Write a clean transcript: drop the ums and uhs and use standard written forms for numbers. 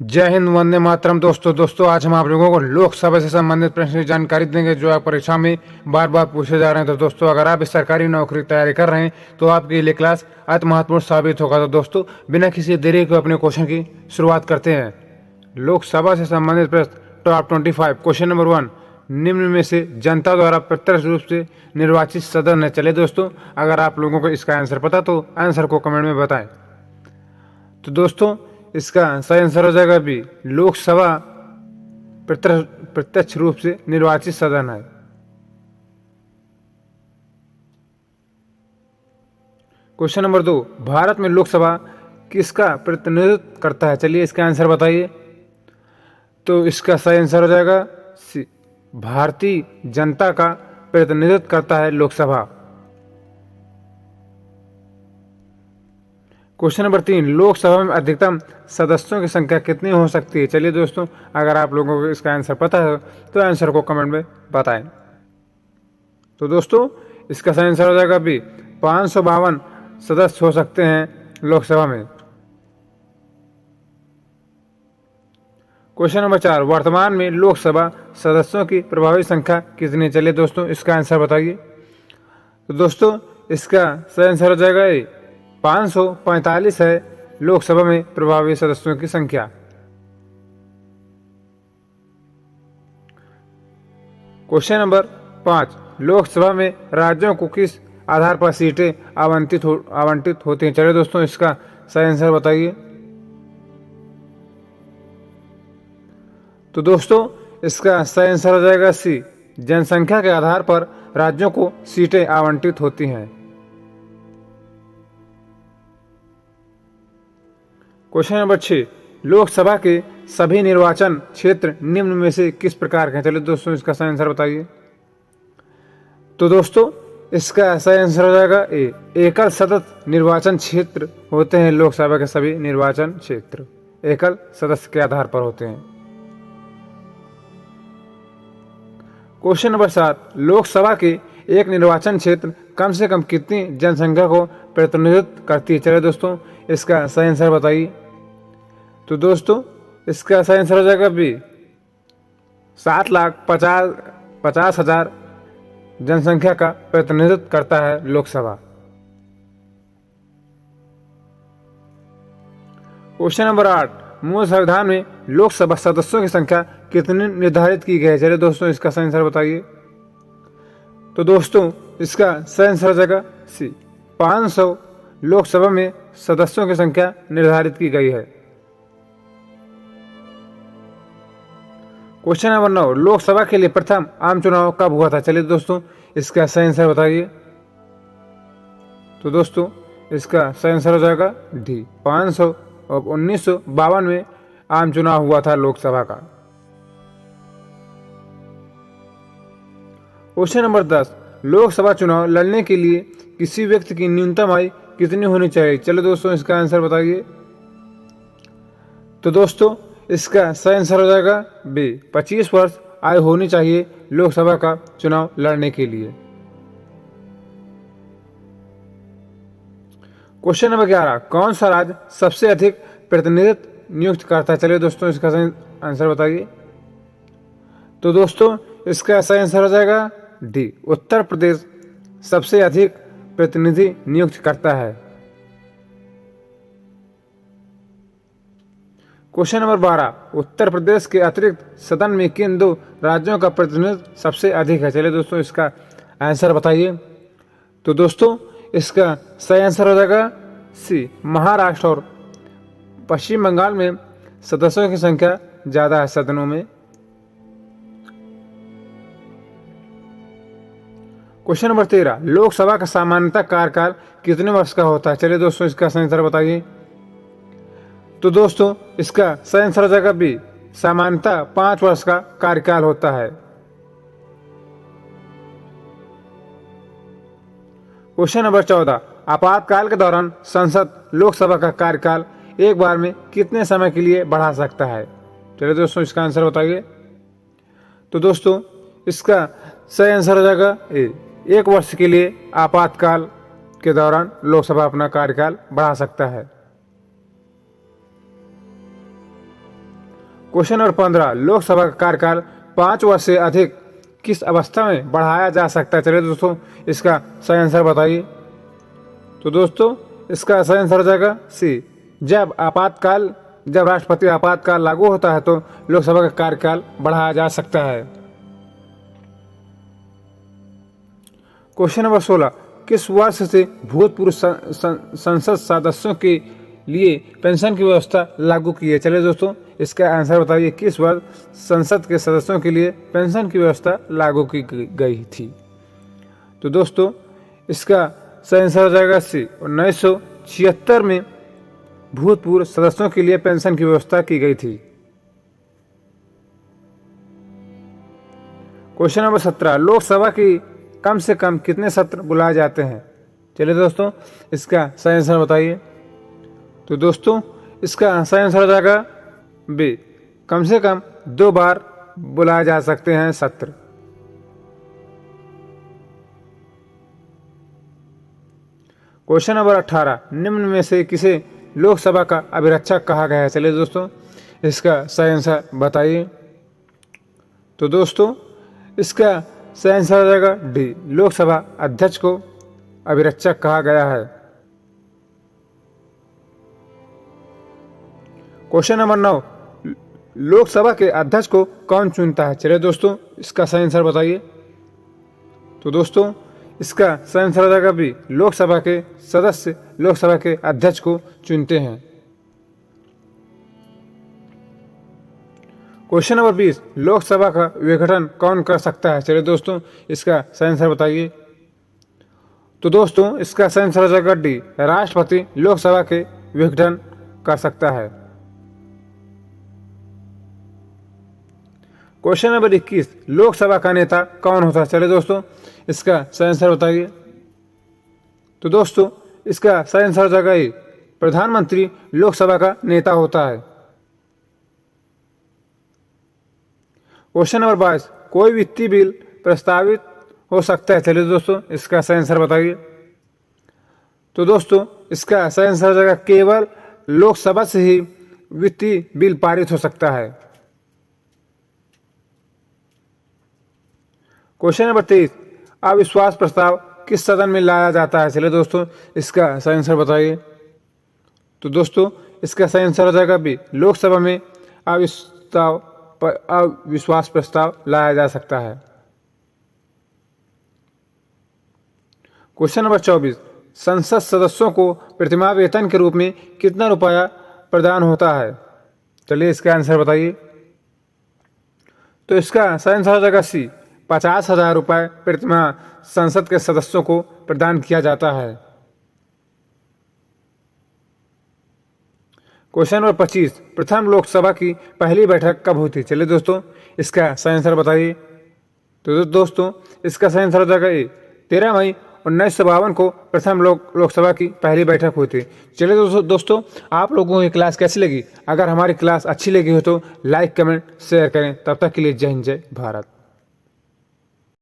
जय हिंद, वंदे मातरम। दोस्तों आज हम आप लोगों को लोकसभा से संबंधित प्रश्न की जानकारी देंगे जो आप परीक्षा में बार बार पूछे जा रहे हैं। तो दोस्तों अगर आप इस सरकारी नौकरी की तैयारी कर रहे हैं तो आपके लिए क्लास अति महत्वपूर्ण साबित होगा। तो दोस्तों बिना किसी देरी के अपने क्वेश्चन की शुरुआत करते हैं। लोकसभा से संबंधित प्रश्न टॉप 25। क्वेश्चन नंबर 1, निम्न में से जनता द्वारा प्रत्यक्ष रूप से निर्वाचित सदन है। चलिए दोस्तों, अगर आप लोगों को इसका आंसर पता तो आंसर को कमेंट में बताएं। तो दोस्तों इसका सही आंसर हो जाएगा बी, लोकसभा प्रत्यक्ष रूप से निर्वाचित सदन है। क्वेश्चन नंबर 2, भारत में लोकसभा किसका प्रतिनिधित्व करता है। चलिए इसका आंसर बताइए। तो इसका सही आंसर हो जाएगा सी, भारतीय जनता का प्रतिनिधित्व करता है लोकसभा। क्वेश्चन नंबर 3, लोकसभा में अधिकतम सदस्यों की संख्या कितनी हो सकती है। चलिए दोस्तों, अगर आप लोगों को इसका आंसर पता है तो आंसर को कमेंट में बताएं। तो दोस्तों इसका सही आंसर हो जाएगा बी, 552 सदस्य हो सकते हैं लोकसभा में। क्वेश्चन नंबर 4, वर्तमान में लोकसभा सदस्यों की प्रभावी संख्या कितनी। चलिए दोस्तों इसका आंसर बताइए। तो दोस्तों इसका सही आंसर हो जाएगा ए, 545 है लोकसभा में प्रभावी सदस्यों की संख्या। क्वेश्चन नंबर 5, लोकसभा में राज्यों को किस आधार पर सीटें आवंटित होती हैं। चलिए दोस्तों इसका सही आंसर बताइए। तो दोस्तों इसका सही आंसर हो जाएगा सी, जनसंख्या के आधार पर राज्यों को सीटें आवंटित होती हैं। क्वेश्चन नंबर 6, लोकसभा के सभी निर्वाचन क्षेत्र निम्न में से किस प्रकार के हैं। चलिए दोस्तों इसका सही आंसर बताइए। तो दोस्तों इसका सही आंसर हो जाएगा ए, एकल सदस्य निर्वाचन क्षेत्र होते हैं। लोकसभा के सभी निर्वाचन क्षेत्र एकल सदस्य के आधार पर होते हैं। क्वेश्चन नंबर 7, लोकसभा के एक निर्वाचन क्षेत्र कम से कम कितनी जनसंख्या को प्रतिनिधित्व करती है। चलिए दोस्तों इसका सही आंसर बताइए। तो दोस्तों इसका सही आंसर हो जाएगा बी, 7,50,000 जनसंख्या का प्रतिनिधित्व करता है लोकसभा। क्वेश्चन नंबर 8, मूल संविधान में लोकसभा सदस्यों की संख्या कितनी निर्धारित की गई है। चलिए दोस्तों इसका सही आंसर बताइए। तो दोस्तों इसका सही आंसर हो जाएगा सी, 500 लोकसभा में सदस्यों की संख्या निर्धारित की गई है। क्वेश्चन नंबर 9, लोकसभा के लिए प्रथम आम चुनाव कब हुआ था। चलिए दोस्तों इसका सही आंसर बताइए। तो दोस्तों इसका सही आंसर हो जाएगा डी, 1952 में आम चुनाव हुआ था लोकसभा का। क्वेश्चन नंबर 10, लोकसभा चुनाव लड़ने के लिए किसी व्यक्ति की न्यूनतम आयु कितनी होनी चाहिए। चलो दोस्तों इसका आंसर बताइए। तो दोस्तों इसका सही आंसर हो जाएगा बी, 25 वर्ष आयु होनी चाहिए लोकसभा का चुनाव लड़ने के लिए। क्वेश्चन नंबर 11, कौन सा राज्य सबसे अधिक प्रतिनिधित्व नियुक्त करता है। चलिए दोस्तों इसका सही आंसर बताइए। तो दोस्तों इसका सही आंसर हो जाएगा डी, उत्तर प्रदेश सबसे अधिक प्रतिनिधि नियुक्त करता है। क्वेश्चन नंबर 12, उत्तर प्रदेश के अतिरिक्त सदन में किन दो राज्यों का प्रतिनिधित्व सबसे अधिक है। चलिए दोस्तों इसका आंसर बताइए। तो दोस्तों इसका सही आंसर हो जाएगा सी, महाराष्ट्र और पश्चिम बंगाल में सदस्यों की संख्या ज्यादा है सदनों में। क्वेश्चन नंबर 13, लोकसभा का सामान्यतः कार्यकाल कितने वर्ष का होता है। चलिए दोस्तों इसका सही आंसर बताइए। तो दोस्तों इसका सही आंसर हो जाएगा बी, सामान्यतः 5 वर्ष का कार्यकाल होता है। क्वेश्चन नंबर 14, आपातकाल के दौरान संसद लोकसभा का कार्यकाल एक बार में कितने समय के लिए बढ़ा सकता है। चलिए दोस्तों इसका आंसर बताइए। तो दोस्तों इसका सही आंसर हो जाएगा ए, 1 वर्ष के लिए आपातकाल के दौरान लोकसभा अपना कार्यकाल बढ़ा सकता है। क्वेश्चन नंबर 15, लोकसभा का कार्यकाल 5 वर्ष से अधिक किस अवस्था में बढ़ाया जा सकता है? चलिए दोस्तों इसका सही आंसर बताइए। तो दोस्तों इसका सही आंसर हो जाएगा सी, जब राष्ट्रपति आपातकाल लागू होता है तो लोकसभा का कार्यकाल बढ़ाया जा सकता है। क्वेश्चन नंबर 16, किस वर्ष से भूतपूर्व संसद सदस्यों के लिए पेंशन की व्यवस्था लागू की है? चलिए दोस्तों इसका आंसर बताइए, किस वर्ष संसद के सदस्यों के लिए पेंशन की व्यवस्था लागू की गई थी? तो दोस्तों इसका सही आंसर हो जाएगा सी, 1976 में भूतपूर्व सदस्यों के लिए पेंशन की व्यवस्था की गई थी। क्वेश्चन नंबर 17, लोकसभा की कम से कम कितने सत्र बुलाए जाते हैं? चलिए दोस्तों इसका सही आंसर बताइए। तो दोस्तों इसका सही आंसर हो जाएगा बी, कम से कम 2 बार बुलाए जा सकते हैं सत्र। क्वेश्चन नंबर 18, निम्न में से किसे लोकसभा का अभिरक्षक कहा गया है? चलिए दोस्तों इसका सही आंसर बताइए। तो दोस्तों इसका सही आंसर हो जाएगा डी, लोकसभा अध्यक्ष को अभिरक्षक कहा गया है। क्वेश्चन नंबर 9, लोकसभा के अध्यक्ष को कौन चुनता है? चलिए दोस्तों इसका सही आंसर बताइए। तो दोस्तों इसका सही आंसर हो जाएगा बी, लोकसभा के सदस्य लोकसभा के अध्यक्ष को चुनते हैं। क्वेश्चन नंबर 20, लोकसभा का विघटन कौन कर सकता है? चलिए दोस्तों इसका सही आंसर बताइए। तो दोस्तों इसका सही आंसर हो जाएगा डी, राष्ट्रपति लोकसभा के विघटन कर सकता है। क्वेश्चन नंबर 21, लोकसभा का नेता कौन होता है? चलिए दोस्तों इसका सही आंसर बताइए। तो दोस्तों इसका सही आंसर हो जाएगा ए, प्रधानमंत्री लोकसभा का नेता होता है। क्वेश्चन नंबर 22, कोई वित्तीय बिल प्रस्तावित हो सकता है? चलिए दोस्तों इसका सही आंसर बताइए। तो दोस्तों इसका सही आंसर हो जाएगा, केवल लोकसभा से ही वित्तीय बिल पारित हो सकता है। क्वेश्चन नंबर 23, अविश्वास प्रस्ताव किस सदन में लाया जाता है? चलिए दोस्तों इसका सही आंसर बताइए। तो दोस्तों इसका सही आंसर हो जाएगा बी, लोकसभा में अविश्वास प्रस्ताव लाया जा सकता है। क्वेश्चन नंबर 24, संसद सदस्यों को प्रतिमाह वेतन के रूप में कितना रुपया प्रदान होता है? चलिए इसका आंसर बताइए। तो इसका सही आंसर हो जाएगा सी, 50,000 रुपये प्रतिमाह संसद के सदस्यों को प्रदान किया जाता है। क्वेश्चन नंबर 25, प्रथम लोकसभा की पहली बैठक कब हुई थी? चलिए दोस्तों इसका सही आंसर बताइए। तो दोस्तों इसका सही आंसर हो जाएगा ए, 13 मई 1952 को प्रथम लोकसभा की पहली बैठक हुई थी। चलिए दोस्तों आप लोगों की क्लास कैसी लगी? अगर हमारी क्लास अच्छी लगी हो तो लाइक कमेंट शेयर करें। तब तक के लिए जय हिंद जय भारत।